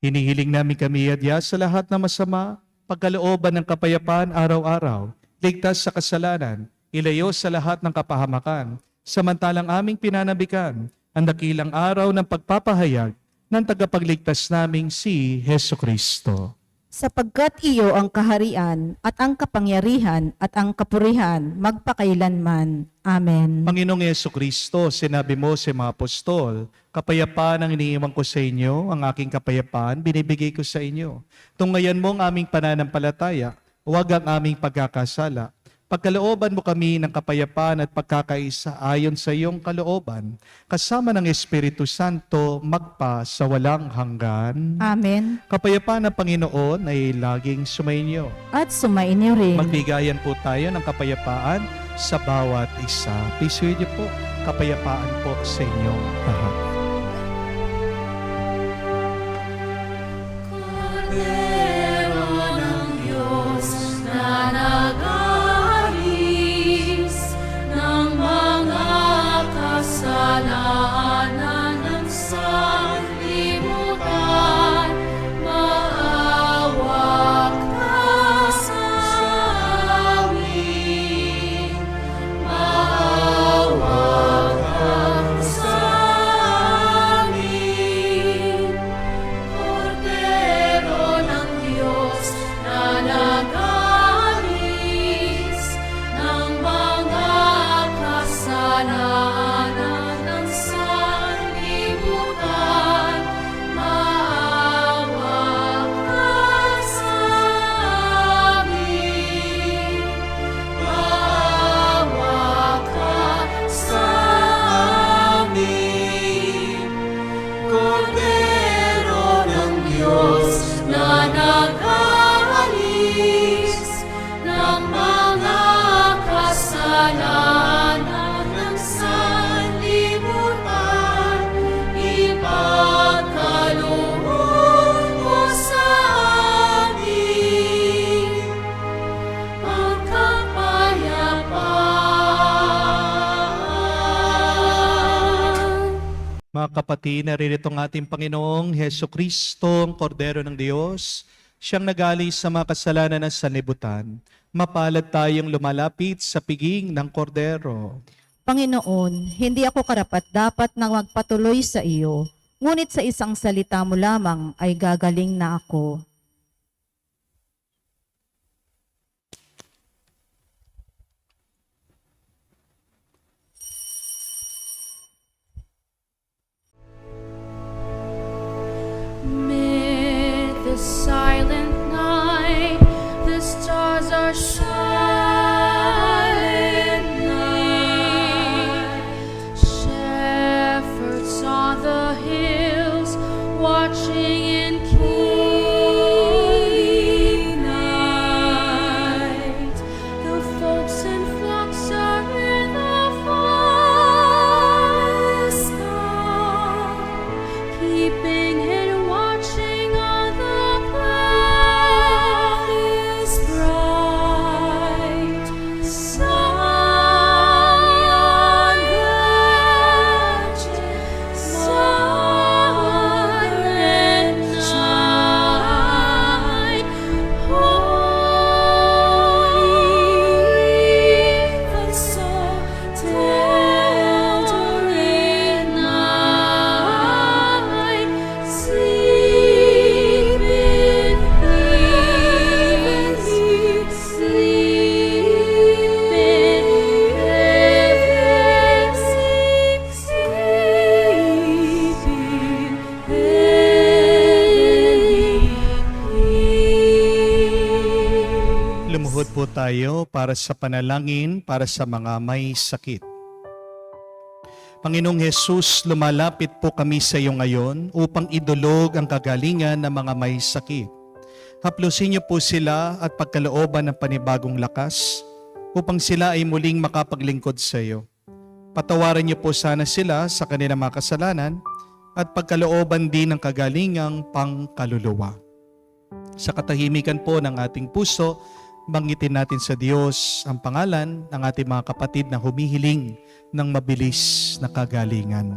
Hinihiling namin kami adya sa lahat ng masama, pagkalooban ng kapayapaan araw-araw, ligtas sa kasalanan, ilayo sa lahat ng kapahamakan, samantalang aming pinanabikan ang dakilang araw ng pagpapahayag ng tagapagligtas naming si Heso Kristo.
Sapagkat iyo ang kaharian at ang kapangyarihan at ang kapurihan magpakailanman. Amen.
Panginoong Yesu Kristo, sinabi mo sa mga apostol, kapayapaan ang iniiwan ko sa inyo, ang aking kapayapaan binibigay ko sa inyo. Tunghayan mo ang aming pananampalataya, huwag ang aming pagkakasala. Pagkalooban mo kami ng kapayapaan at pagkakaisa ayon sa iyong kalooban, kasama ng Espiritu Santo magpa sa walang hanggan.
Amen.
Kapayapaan ng Panginoon ay laging sumainyo.
At sumainyo rin.
Magbigayan po tayo ng kapayapaan sa bawat isa. Please niyo po, kapayapaan po sa inyong lahat.
Kordero ng Diyos na nag-aalis ng mga kasalanan ng sanlibutan, maawa ka sa amin. Maawa ka sa amin. Kordero ng Diyos na nag-aalis ng mga kasalanan ng sanlibutan, maawa ka sa amin. Maawa ka sa amin. Kordero ng Diyos na nag-aalis ng mga kasalanan ng sanlibutan, ipagkaloob mo sa amin ang kapayapaan.
Mga kapatid, naririto ang ating Panginoong Heso Kristo, ang Kordero ng Diyos, siyang nag-alis sa mga kasalanan ng sanlibutan. Mapalad tayong lumalapit sa piging ng Kordero.
Panginoon, hindi ako karapat-dapat na magpatuloy sa iyo, ngunit sa isang salita mo lamang ay gagaling na ako.
Mid the silent night, the stars are silently keeping and watching on the path is bright. Silent night, holy but so tender in night, sleep in peace, sleep in heaven, sleep in heavenly peace.
Lumuhod po tayo para sa panalangin para sa mga may sakit. Panginoong Hesus, lumalapit po kami sa iyo ngayon upang idulog ang kagalingan ng mga may sakit. Haplusin niyo po sila at pagkalooban ng panibagong lakas upang sila ay muling makapaglingkod sa iyo. Patawarin niyo po sana sila sa kanilang mga kasalanan at pagkalooban din ng kagalingang pangkaluluwa. Sa katahimikan po ng ating puso, banggitin natin sa Diyos ang pangalan ng ating mga kapatid na humihiling ng mabilis na kagalingan.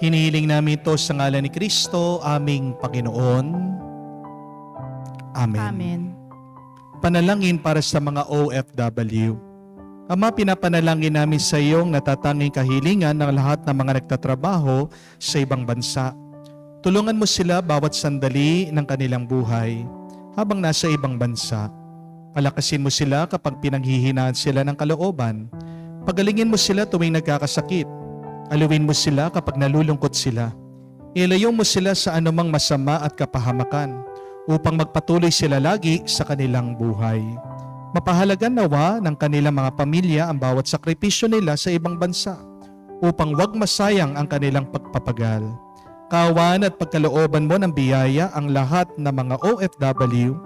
Hinihiling namin ito sa ngalan ni Kristo, aming Panginoon. Amen.
Amen.
Panalangin para sa mga OFW. Ama, pinapanalangin namin sa iyong natatanging kahilingan ng lahat ng mga nagtatrabaho sa ibang bansa. Tulungan mo sila bawat sandali ng kanilang buhay habang nasa ibang bansa. Palakasin mo sila kapag pinanghihinaan sila ng kalooban. Pagalingin mo sila tuwing nagkakasakit. Aluin mo sila kapag nalulungkot sila. Ilayo mo sila sa anumang masama at kapahamakan upang magpatuloy sila lagi sa kanilang buhay. Mapahalagan nawa ng kanilang mga pamilya ang bawat sakripisyo nila sa ibang bansa upang wag masayang ang kanilang pagpapagal. Kaawaan at pagkalooban mo ng biyaya ang lahat ng mga OFW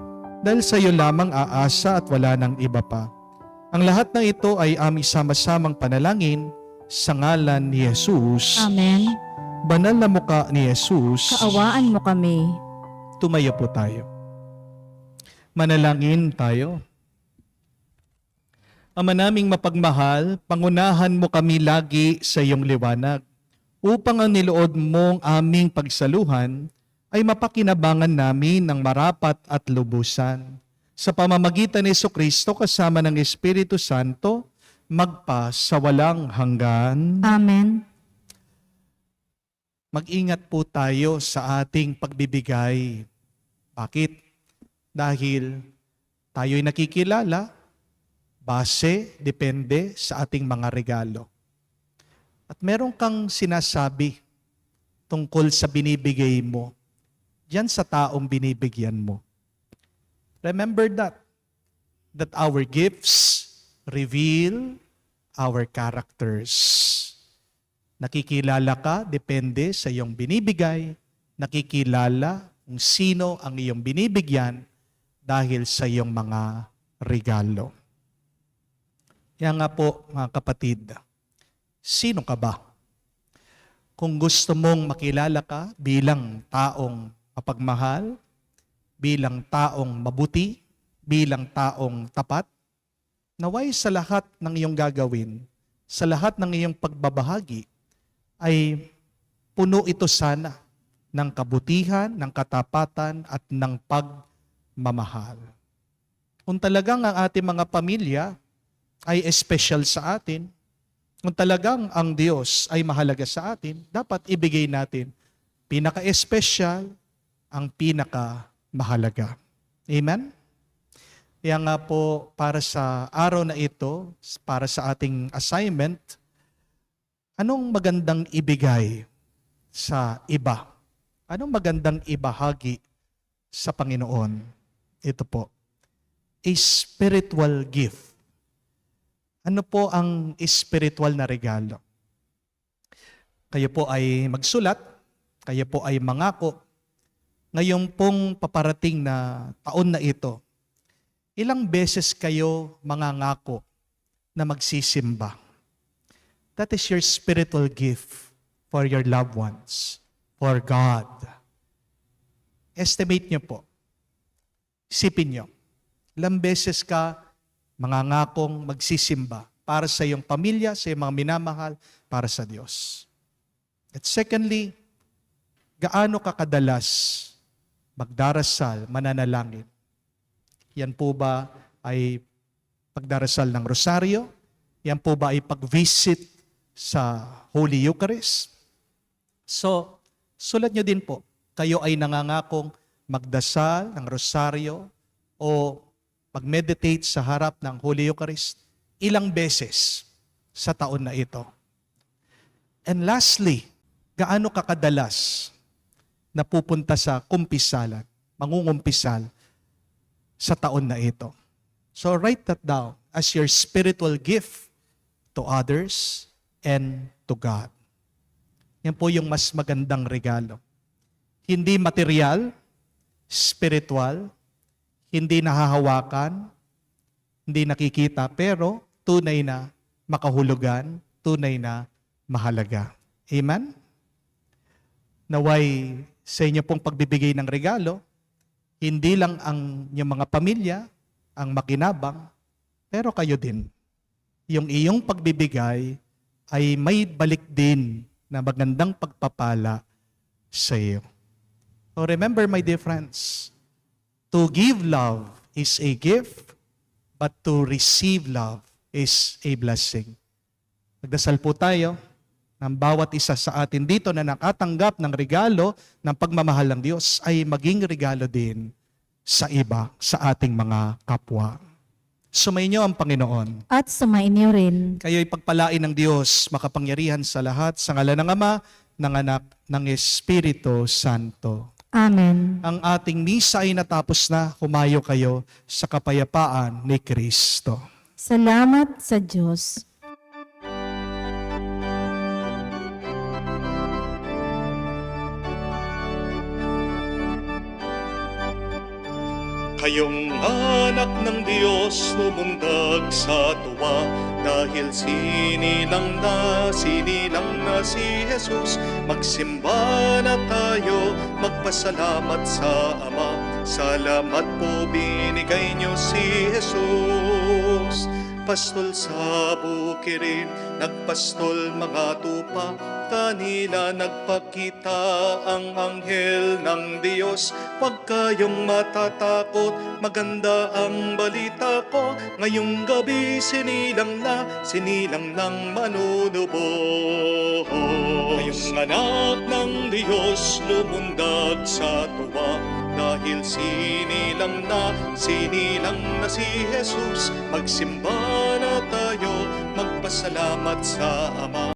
dahil sa iyo lamang aasa at wala ng iba pa. Ang lahat ng ito ay aming sama-samang panalangin sa ngalan ni Jesus.
Amen.
Banal na mukha ni Jesus.
Kaawaan mo kami.
Tumayo po tayo. Manalangin tayo. Ama naming mapagmahal, pangunahan mo kami lagi sa iyong liwanag upang ang nilood mong aming pagsaluhan ay mapakinabangan namin ng marapat at lubusan. Sa pamamagitan ni Jesucristo kasama ng Espiritu Santo, magpa sa walang hanggan.
Amen.
Mag-ingat po tayo sa ating pagbibigay. Bakit? Dahil tayo'y nakikilala base, depende sa ating mga regalo. At meron kang sinasabi tungkol sa binibigay mo diyan sa taong binibigyan mo. Remember that our gifts reveal our characters. Nakikilala ka, depende sa iyong binibigay. Nakikilala kung sino ang iyong binibigyan dahil sa iyong mga regalo. Kaya nga po, mga kapatid, sino ka ba? Kung gusto mong makilala ka bilang taong mapagmahal, bilang taong mabuti, bilang taong tapat, naway sa lahat ng iyong gagawin, sa lahat ng iyong pagbabahagi, ay puno ito sana ng kabutihan, ng katapatan at ng pagmamahal. Kung talagang ang ating mga pamilya ay espesyal sa atin, kung talagang ang Diyos ay mahalaga sa atin, dapat ibigay natin pinaka-espesyal ang pinaka-mahalaga. Amen? Kaya nga po, para sa araw na ito, para sa ating assignment, anong magandang ibigay sa iba? Anong magandang ibahagi sa Panginoon? Ito po, a spiritual gift. Ano po ang spiritual na regalo? Kayo po ay magsulat, kayo po ay mangako. Ngayon pong paparating na taon na ito, ilang beses kayo mangangako na magsisimba? That is your spiritual gift for your loved ones, for God. Estimate nyo po. Isipin nyo. Ilang beses ka mangangakong magsisimba para sa iyong pamilya, sa iyong mga minamahal, para sa Diyos. At secondly, gaano ka kadalas magdarasal, mananalangin? Yan po ba ay pagdarasal ng rosaryo? Yan po ba ay pag-visit sa Holy Eucharist? So, sulat nyo din po, kayo ay nangangakong magdasal ng rosaryo o mag-meditate sa harap ng Holy Eucharist ilang beses sa taon na ito. And lastly, gaano ka kadalas na pupunta sa kumpisalan, mangungumpisal sa taon na ito? So write that down as your spiritual gift to others and to God. Yan po yung mas magandang regalo. Hindi material, spiritual, hindi nahahawakan, hindi nakikita, pero tunay na makahulugan, tunay na mahalaga. Amen? Naway sa inyo pong pagbibigay ng regalo, hindi lang ang inyong mga pamilya ang makinabang, pero kayo din. Yung iyong pagbibigay ay may balik din na magandang pagpapala sa iyo. So remember, my dear friends, to give love is a gift, but to receive love is a blessing. Magdasal po tayo ng bawat isa sa atin dito na nakatanggap ng regalo ng pagmamahal ng Diyos ay maging regalo din sa iba, sa ating mga kapwa. Sumainyo ang Panginoon.
At sumainyo rin.
Kayo'y pagpalain ng Diyos, makapangyarihan sa lahat, sa ngalan ng Ama, ng Anak, ng Espiritu Santo.
Amen.
Ang ating misa ay natapos na. Humayo kayo sa kapayapaan ni Kristo.
Salamat sa Diyos.
Kayong anak ng Diyos lumundag sa tuwa dahil sinilang na si Jesus. Magsimba na tayo, magpasalamat sa Ama. Salamat po binigay niyo si Jesus. Pastol sa bukirin, nagpastol mga tupa, kanila nagpakita ang anghel ng Diyos. Huwag kayong matatakot, maganda ang balita ko. Ngayong gabi sinilang ng manunubos. Ngayong anak ng Diyos lumundag sa tuwa, dahil sinilang na si Jesus. Magsimba na tayo, magpasalamat sa Ama.